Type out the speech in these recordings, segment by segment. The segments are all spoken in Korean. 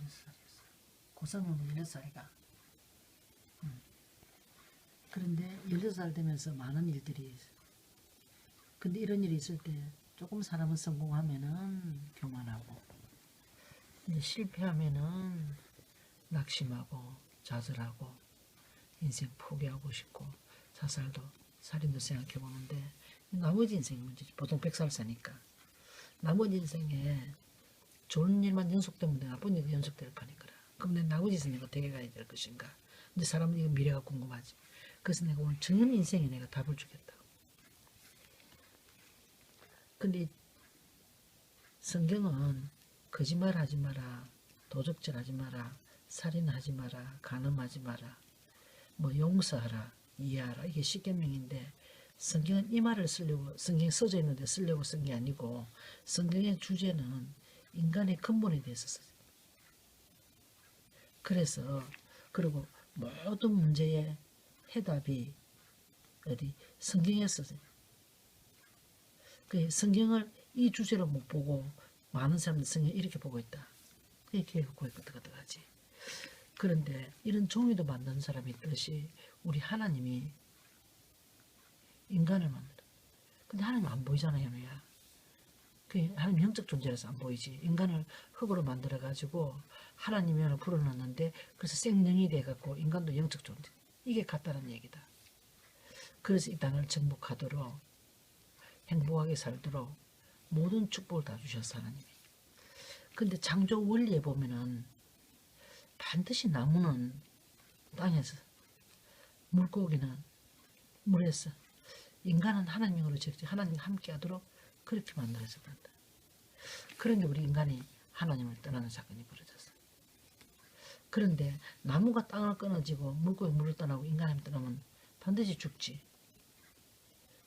16살이었어. 고3이면 16살이가. 그런데 16살 되면서 많은 일들이 있어. 근데 이런 일이 있을 때 조금 사람은 성공하면은 교만하고, 실패하면은 낙심하고 좌절하고 인생 포기하고 싶고 자살도 살인도 생각해 보는데, 나머지 인생이 문제지. 보통 100살 사니까 나머지 인생에 좋은 일만 연속되면 나쁜 일이 연속될 거니까. 그럼 내 나머지 인생 내가 어떻게 가야 될 것인가. 이제 사람은 이거 미래가 궁금하지. 그래서 내가 오늘 전 인생에 내가 답을 주겠다. 근데 성경은 거짓말하지 마라, 도적질하지 마라, 살인하지 마라, 간음하지 마라, 뭐 용서하라, 이해하라, 이게 십계명인데, 성경은 이 말을 쓰려고 성경에 써져 있는데 쓰려고 쓴 게 아니고, 성경의 주제는 인간의 근본에 대해서 써요. 그래서 그리고 모든 문제의 해답이 어디 성경에 써요. 그 성경을 이 주제로 못 보고 많은 사람들이 성경을 이렇게 보고 있다. 그게 교회가 어떡하지. 그런데 이런 종이도 만든 사람이 있듯이 우리 하나님이 인간을 만들어. 근데 하나님 안 보이잖아요, 뭐야. 하나님 영적 존재라서 안 보이지. 인간을 흙으로 만들어 가지고 하나님을 불어넣는데, 그래서 생명이 돼 갖고 인간도 영적 존재. 이게 같다는 얘기다. 그래서 이 땅을 정복하도록 행복하게 살도록 모든 축복을 다 주셨어, 하나님이. 근데 창조 원리에 보면은 반드시 나무는 땅에서, 물고기는 물에서, 인간은 하나님으로 적지 하나님과 함께하도록 그렇게 만들어서 그런다. 그런데 우리 인간이 하나님을 떠나는 사건이 벌어졌어. 그런데 나무가 땅을 끊어지고 물고기 물을 떠나고 인간을 떠나면 반드시 죽지.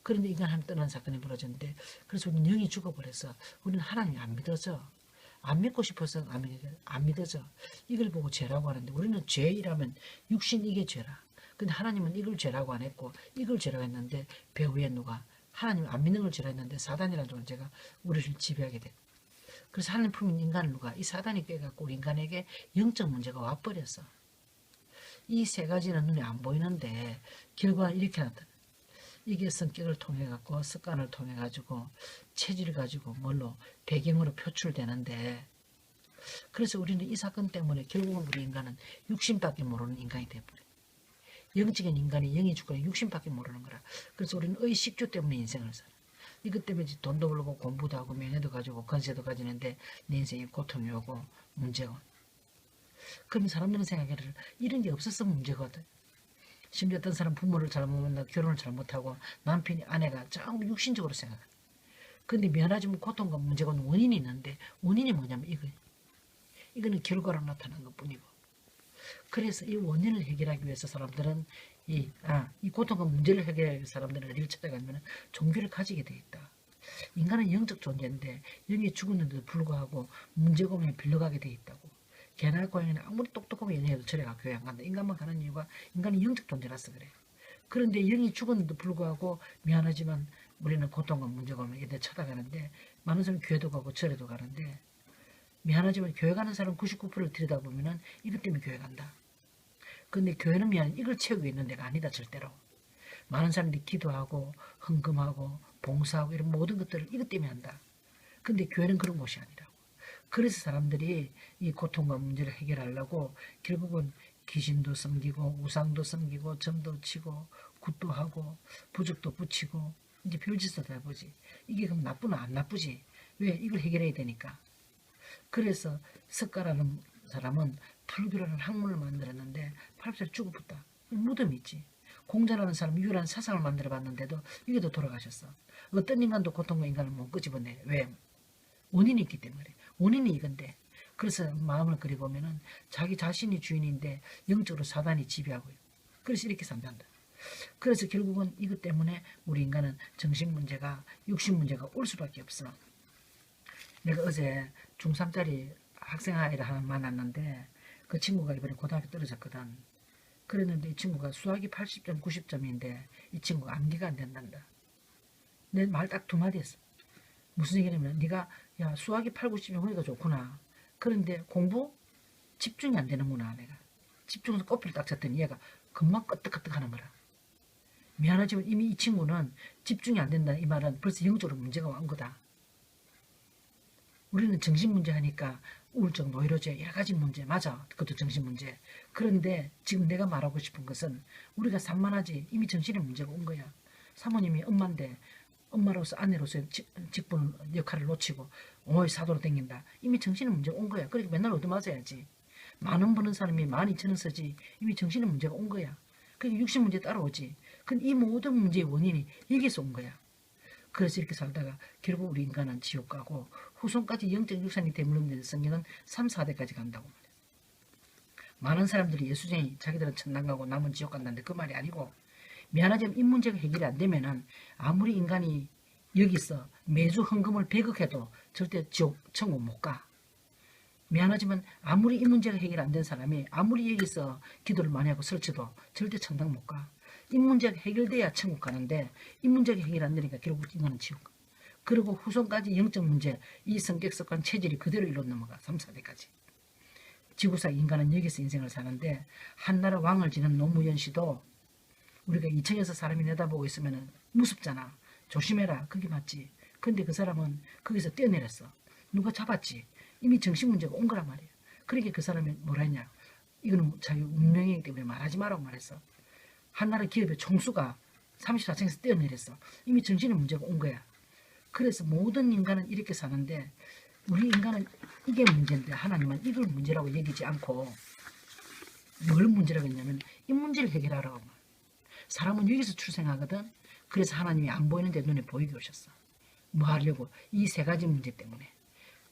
그런데 인간을 떠나는 사건이 벌어졌는데, 그래서 우리는 영이 죽어버려서 우리는 하나님이 안 믿어져. 안 믿고 싶어서 안 믿어져. 이걸 보고 죄라고 하는데, 우리는 죄이라면 육신 이게 죄라. 근데 하나님은 이걸 죄라고 안 했고 이걸 죄라고 했는데, 배후에 누가 하나님 안 믿는 걸 죄라 했는데 사단이라는 존재가 우리를 지배하게 돼. 그래서 하나님 품인 인간을 누가 이 사단이 꿰갖고 우리 인간에게 영적 문제가 와버렸어. 이 세 가지는 눈에 안 보이는데 결과는 이렇게 나타나. 이게 성격을 통해 갖고 습관을 통해 가지고 체질을 가지고 뭘로 배경으로 표출되는데, 그래서 우리는 이 사건 때문에 결국은 우리 인간은 육신밖에 모르는 인간이 돼버려. 영적인 인간이 영이 죽고 육신밖에 모르는 거라. 그래서 우리는 의식주 때문에 인생을 살아. 이것 때문에 돈도 벌고 공부도 하고 명예도 가지고 건세도 가지는데 내 인생에 고통이 오고 문제가. 그러면 사람들은 생각해를 이런 게 없었으면 문제거든. 심지어 어떤 사람 부모를 잘못 만나고 결혼을 잘못하고 남편이 아내가 전부 육신적으로 생각해. 근데 미안하지만 고통과 문제가 원인이 있는데, 원인이 뭐냐면 이거는 결과로 나타난 것 뿐이고. 그래서 이 원인을 해결하기 위해서 사람들은 이 고통과 문제를 해결하기 위해서 사람들은 어디를 찾아가면 종교를 가지게 돼 있다. 인간은 영적 존재인데 영이 죽었는데도 불구하고 문제가 오면 빌려가게 돼 있다고. 개나 고양이는 아무리 똑똑하고 영해도 절에 가 교회 안 간다. 인간만 가는 이유가 인간은 영적 존재라서 그래. 그런데 영이 죽었는데도 불구하고 미안하지만 우리는 고통과 문제가 오면 이들 찾아가는데, 많은 사람이 교회도 가고 절에도 가는데, 미안하지만 교회 가는 사람 99%를 들여다보면은 이것 때문에 교회 간다. 근데 교회는 이걸 채우고 있는 데가 아니다, 절대로. 많은 사람들이 기도하고 헌금하고 봉사하고 이런 모든 것들을 이것 때문에 한다. 근데 교회는 그런 곳이 아니라고. 그래서 사람들이 이 고통과 문제를 해결하려고 결국은 귀신도 섬기고 우상도 섬기고 점도 치고 굿도 하고 부적도 붙이고 이제 별짓을 다 해보지. 이게 그럼 나쁘나 안 나쁘지. 왜? 이걸 해결해야 되니까. 그래서 석가라는 사람은 불교라는 학문을 만들었는데 8살 죽어붙다. 무덤이 있지. 공자라는 사람 유일한 사상을 만들어 봤는데도 이게 더 돌아가셨어. 어떤 인간도 고통과 인간을 못 끄집어내. 왜? 원인이 있기 때문에. 원인이 이건데. 그래서 마음을 그려보면은 자기 자신이 주인인데 영적으로 사단이 지배하고 있고. 그래서 이렇게 산단다. 그래서 결국은 이것 때문에 우리 인간은 정신 문제가, 육신 문제가 올 수밖에 없어. 내가 어제 중3짜리 학생 아이를 하나 만났는데, 그 친구가 이번에 고등학교 떨어졌거든. 그랬는데 이 친구가 수학이 80점, 90점인데 이 친구가 암기가 안 된단다. 내 말 딱 두 마디 했어. 무슨 얘기냐면, 네가 수학이 8, 90이면 허리가 좋구나. 그런데 공부? 집중이 안 되는구나. 내가 집중해서 꼬피를 딱 쳤더니 얘가 금방 끄떡끄떡 하는 거라. 미안하지만 이미 이 친구는 집중이 안 된다. 이 말은 벌써 영적으로 문제가 온 거다. 우리는 정신문제 하니까 우울증, 노이로제 여러 가지 문제 맞아. 그것도 정신문제. 그런데 지금 내가 말하고 싶은 것은 우리가 산만하지 이미 정신의 문제가 온 거야. 사모님이 엄마인데 엄마로서 아내로서의 직분 역할을 놓치고 오이 사도로 댕긴다. 이미 정신의 문제가 온 거야. 그러니까 맨날 얻어맞아야지. 만 원 버는 사람이 12,000원 쓰지. 이미 정신의 문제가 온 거야. 그러니까 육신 문제 따라오지. 근데 이 모든 문제의 원인이 여기서 온 거야. 그래서 이렇게 살다가 결국 우리 인간은 지옥 가고 후손까지 영적 육산이 대물림된 성경은 3, 4대까지 간다고 말이야. 많은 사람들이 예수쟁이 자기들은 천당 가고 남은 지옥 간다는데 그 말이 아니고 미안하지만 이 문제가 해결이 안 되면은 아무리 인간이 여기서 매주 헌금을 100억 해도 절대 지옥 천국 못 가. 미안하지만 아무리 이 문제가 해결 안 된 사람이 아무리 여기서 기도를 많이 하고 설치도 절대 천당 못 가. 이 문제가 해결돼야 천국 가는데 이 문제가 해결 안 되니까 결국 이거는 지옥 가. 그리고 후손까지 영적 문제, 이 성격 습관 체질이 그대로 일로 넘어가. 3, 4대까지. 지구상 인간은 여기서 인생을 사는데 한나라 왕을 지낸 노무현 씨도 우리가 2층에서 사람이 내다보고 있으면 무섭잖아. 조심해라. 그게 맞지. 근데 그 사람은 거기서 뛰어내렸어. 누가 잡았지. 이미 정신 문제가 온 거란 말이야. 그러니까 그 사람이 뭐라 했냐. 이거는 자기 운명이기 때문에 말하지 마라고 말했어. 한나라 기업의 총수가 34층에서 뛰어내렸어. 이미 정신의 문제가 온 거야. 그래서 모든 인간은 이렇게 사는데 우리 인간은 이게 문제인데 하나님은 이걸 문제라고 얘기지 않고 뭘 문제라고 했냐면 이 문제를 해결하라고. 사람은 여기서 출생하거든. 그래서 하나님이 안 보이는데 눈에 보이게 오셨어. 뭐 하려고? 이 세 가지 문제 때문에.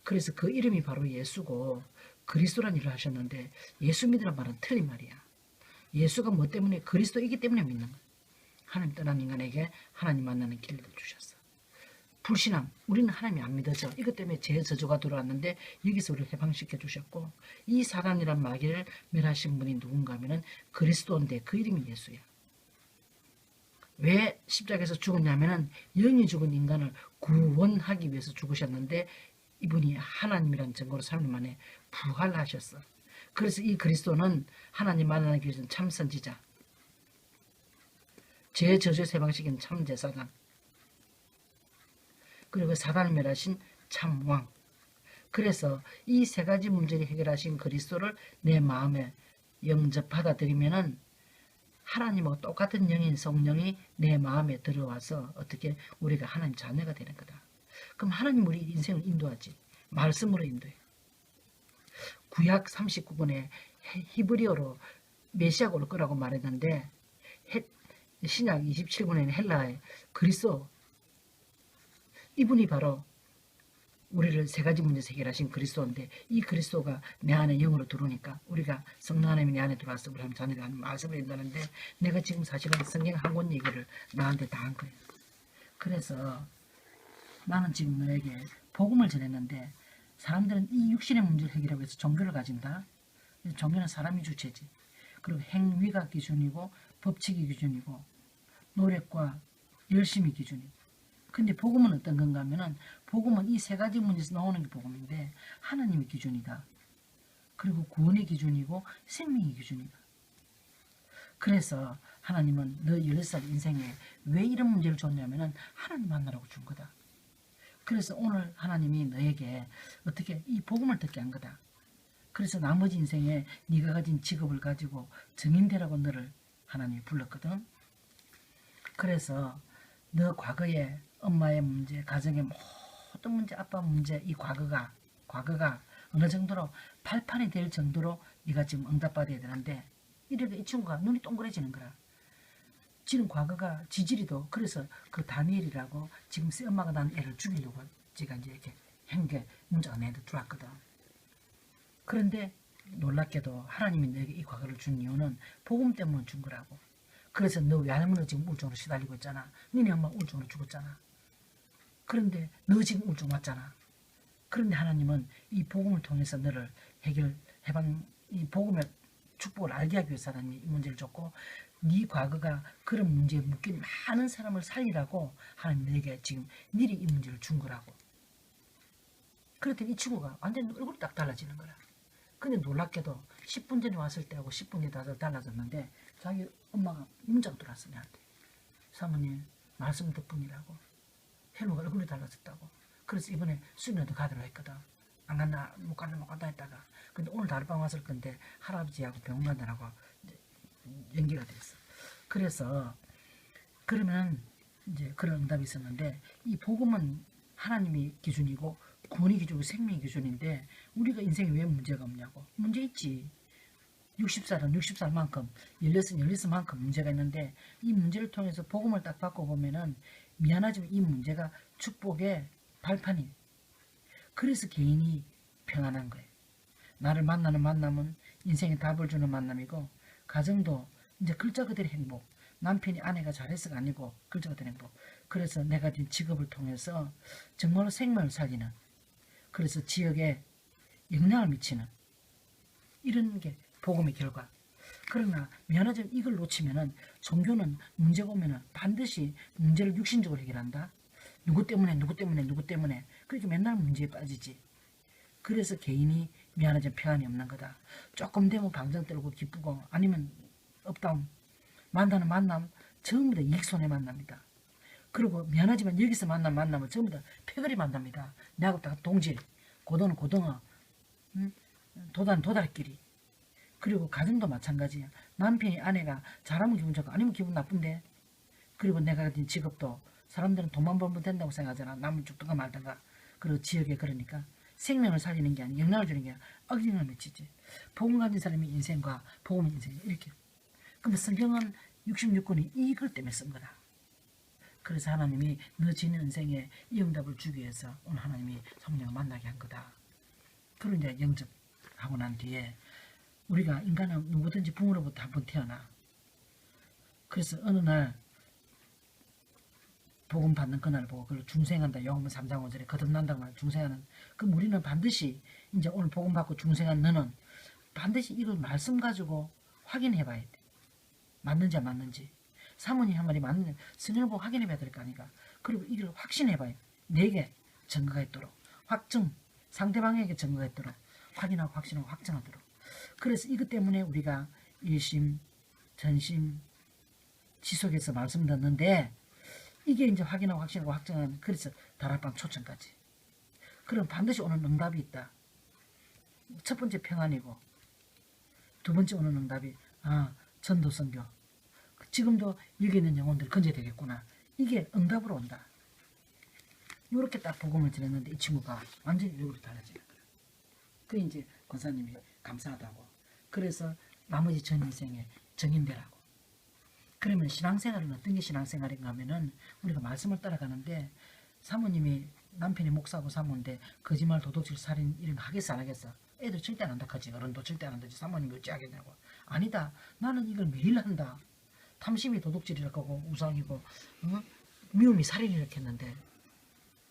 그래서 그 이름이 바로 예수고 그리스도란 일을 하셨는데 예수 믿으란 말은 틀린 말이야. 예수가 뭐 때문에? 그리스도이기 때문에 믿는 거야. 하나님 떠난 인간에게 하나님 만나는 길을 주셨어. 불신앙, 우리는 하나님이 안 믿어져. 이것 때문에 죄 저주가 들어왔는데 여기서 우리를 해방시켜 주셨고 이 사단이란 마귀를 멸하신 분이 누군가 하면은 그리스도인데 그 이름이 예수야. 왜 십자가에서 죽었냐면은 영이 죽은 인간을 구원하기 위해서 죽으셨는데 이분이 하나님이라는 증거로 3일 만에 부활하셨어. 그래서 이 그리스도는 하나님 만나기 위해서는 참 선지자, 죄 저주에서 해방시킨 참 제사장, 그리고 사단을 멸하신 참 왕. 그래서 이 세 가지 문제를 해결하신 그리스도를 내 마음에 영접 받아들이면은 하나님하고 똑같은 영인 성령이 내 마음에 들어와서 어떻게 우리가 하나님 자녀가 되는 거다. 그럼 하나님 우리 인생을 인도하지. 말씀으로 인도해. 구약 39번에 히브리어로 메시아가 올 거라고 말했는데 신약 27번에는 헬라의 그리스도, 이분이 바로 우리를 세 가지 문제에서 해결하신 그리스도인데 이 그리스도가 내 안에 영으로 들어오니까 우리가 성령 하나님이 내 안에 들어와서 우리 하나님 자녀가 하는 말씀을 한다는데 내가 지금 사실은 성경 한 권 얘기를 나한테 다 한 거예요. 그래서 나는 지금 너에게 복음을 전했는데 사람들은 이 육신의 문제를 해결하기 위해서 종교를 가진다. 종교는 사람이 주체지. 그리고 행위가 기준이고 법칙이 기준이고 노력과 열심이 기준이고. 근데 복음은 어떤 건가 하면은 복음은 이 세 가지 문제에서 나오는 게 복음인데 하나님의 기준이다. 그리고 구원의 기준이고 생명의 기준이다. 그래서 하나님은 너 16살 인생에 왜 이런 문제를 줬냐면은 하나님 만나라고 준 거다. 그래서 오늘 하나님이 너에게 어떻게 이 복음을 듣게 한 거다. 그래서 나머지 인생에 네가 가진 직업을 가지고 증인되라고 너를 하나님이 불렀거든. 그래서 너 과거에 엄마의 문제, 가정의 모든 문제, 아빠 문제, 이 과거가 어느 정도로 발판이 될 정도로 네가 지금 응답받아야 되는데 이래도 이 친구가 눈이 동그래지는 거라. 지금 과거가 지질이도 그래서 그 다니엘이라고 지금 새 엄마가 난 애를 죽이려고 제가 이제 이렇게 행게 문자가 내한테 들어왔거든. 그런데 놀랍게도 하나님이 너에게 이 과거를 준 이유는 복음 때문에 준 거라고. 그래서 너 외할머니가 지금 우울증으로 시달리고 있잖아. 너네 엄마 우울증으로 죽었잖아. 그런데 너 지금 우울증 왔잖아. 그런데 하나님은 이 복음을 통해서 너를 이 복음의 축복을 알게 하기 위해서 하나님이 이 문제를 줬고 네 과거가 그런 문제에 묶인 많은 사람을 살리라고 하나님 너에게 지금 미리 이 문제를 준 거라고. 그랬더니 이 친구가 완전 얼굴이 딱 달라지는 거라. 근데 놀랍게도 10분 전에 왔을 때하고 10분 뒤에 다들 달라졌는데 자기 엄마가 문자가 들어왔어 내한테. 사모님 말씀 덕분이라고. 현우가 얼굴이 달라졌다고. 그래서 이번에 수련회도 가기로 했거든. 안 간다 못 간다 했다가 근데 오늘 다른방 왔을 건데 할아버지하고 병원 간다라고 연기가 됐어. 그래서 그러면 이제 그런 응답이 있었는데 이 복음은 하나님이 기준이고 구원이 기준이고 생명이 기준인데 우리가 인생에 왜 문제가 없냐고. 문제 있지. 60살은 60살만큼 16만큼 문제가 있는데 이 문제를 통해서 복음을 딱 바꿔보면은 미안하지만 이 문제가 축복의 발판이. 그래서 개인이 평안한 거예요. 나를 만나는 만남은 인생에 답을 주는 만남이고 가정도 이제 글자 그대로 행복. 남편이 아내가 잘해서가 아니고 글자 그대로 행복. 그래서 내가 진 직업을 통해서 정말로 생명을 살리는 그래서 지역에 영향을 미치는 이런 게 복음의 결과. 그러나 미안하지만 이걸 놓치면은 종교는 문제가 오면은 반드시 문제를 육신적으로 해결한다. 누구 때문에 그렇게 맨날 문제에 빠지지. 그래서 개인이 미안하지만 평안이 없는 거다. 조금 되면 방정 떨고 기쁘고 아니면 없다. 만나는 만남 전부 다 이익손해 만납니다. 그리고 미안하지만 여기서 만나면 전부 다 패거리 만납니다. 내하고 다 동질, 고등어 고등어, 도단 도달끼리. 그리고 가정도 마찬가지야. 남편이 아내가 잘하면 기분 좋고 아니면 기분 나쁜데. 그리고 내가 가진 직업도 사람들은 돈만 벌면 된다고 생각하잖아. 남을 죽든가 말든가. 그리고 지역에 그러니까 생명을 살리는 게 아니라 영향을 주는 게 아니라 악영향을 미치지. 복음 가진 사람이 인생과 복음의 인생이 이렇게. 그럼 성경은 66권이 이걸 때문에 쓴 거다. 그래서 하나님이 너 지는 인생에 이 응답을 주기 위해서 오늘 하나님이 성령을 만나게 한 거다. 그리고 이제 영접하고 난 뒤에 우리가 인간은 누구든지 부모로부터 한 번 태어나. 그래서 어느 날 복음 받는 그날 보고 그걸 중생한다. 요한복음 3장 5절에 거듭난다고 말 중생하는. 그럼 우리는 반드시 이제 오늘 복음 받고 중생한 너는 반드시 이걸 말씀 가지고 확인해 봐야 돼. 맞는지 안 맞는지. 사모님 한 말이 맞는지 성경을 보고 확인해 봐야 될 거 아닌가. 그리고 이걸 확신해 봐야 돼. 내게 증거가 있도록. 확증. 상대방에게 증거가 있도록. 확인하고 확신하고 확정하도록. 그래서 이것 때문에 우리가 일심, 전심, 지속해서 말씀 듣는데 이게 이제 확인하고 확신하고 확정하는 그래서 다락방 초청까지. 그럼 반드시 오는 응답이 있다. 첫 번째 평안이고 두 번째 오는 응답이 전도선교. 지금도 여기 있는 영혼들 건져되겠구나. 이게 응답으로 온다. 이렇게 딱 복음을 전했는데 이 친구가 완전히 얼굴이 달라지는 거야. 그 이제 권사님이 감사하다고. 그래서 나머지 전 인생에 정인되라고. 그러면 신앙생활은 어떤 게 신앙생활인가 하면은 우리가 말씀을 따라가는데 사모님이 남편이 목사고 사모인데 거짓말 도둑질 살인 이런 거 하겠어 안 하겠어? 애들 절대 안 한다 하지. 어른도 절대 안 한다지. 사모님이 어찌 하겠냐고. 아니다. 나는 이걸 매일 한다. 탐심이 도둑질이라고 하고 우상이고 미움이 살인이라고 했는데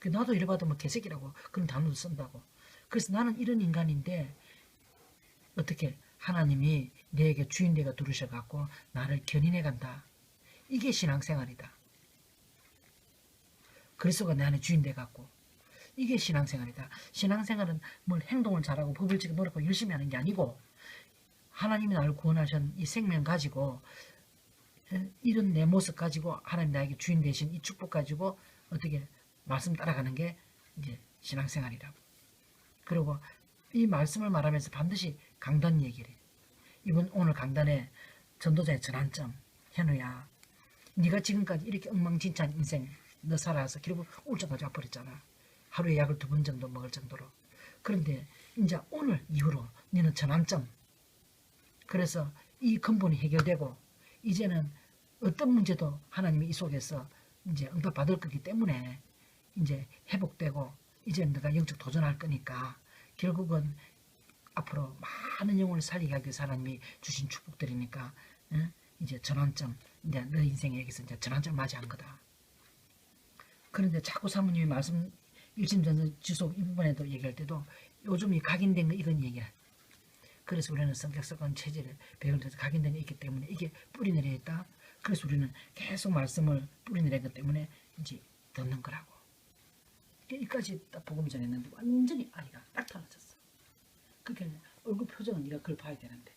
나도 이래봐도 뭐 개새끼라고 그런 단어도 쓴다고. 그래서 나는 이런 인간인데 어떻게 하나님이 내게 주인되가 두르셔갖고 나를 견인해 간다. 이게 신앙생활이다. 그리스도가 내 안에 주인돼갖고 이게 신앙생활이다. 신앙생활은 뭘 행동을 잘하고 법을 지키고 노력하고 열심히 하는 게 아니고 하나님이 나를 구원하신 이 생명 가지고 이런 내 모습 가지고 하나님 나에게 주인 되신 이 축복 가지고 어떻게 말씀 따라가는 게 이제 신앙생활이라고. 그리고 이 말씀을 말하면서 반드시 강단 얘기를 해. 이번 오늘 강단에 전도자의 전환점. 현우야, 네가 지금까지 이렇게 엉망진창 인생 너 살아서 결국 우울증까지 와버렸잖아. 하루에 약을 2번 정도 먹을 정도로. 그런데 이제 오늘 이후로 너는 전환점. 그래서 이 근본이 해결되고 이제는 어떤 문제도 하나님이 이 속에서 이제 응답받을 거기 때문에 이제 회복되고 이제 너가 영적 도전할 거니까 결국은 앞으로 많은 영혼을 살리게 하기 위해서 하나님이 주신 축복들이니까 이제 전환점, 이제 너 인생에 여기서 이제 전환점을 맞이한 거다. 그런데 자꾸 사모님이 말씀 일심전선 지속 이 부분에도 얘기할 때도 요즘 이 각인된 거 이건 얘기야. 그래서 우리는 성격습관 체질을 배울 때도 각인된 게 있기 때문에 이게 뿌리내려 있다. 그래서 우리는 계속 말씀을 뿌리내린 것 때문에 이제 듣는 거라고. 여기까지 딱 복음 전했는데 완전히 아이가 딱 달라졌어. 그게 얼굴 표정 표정은 네가 그걸 봐야 되는데.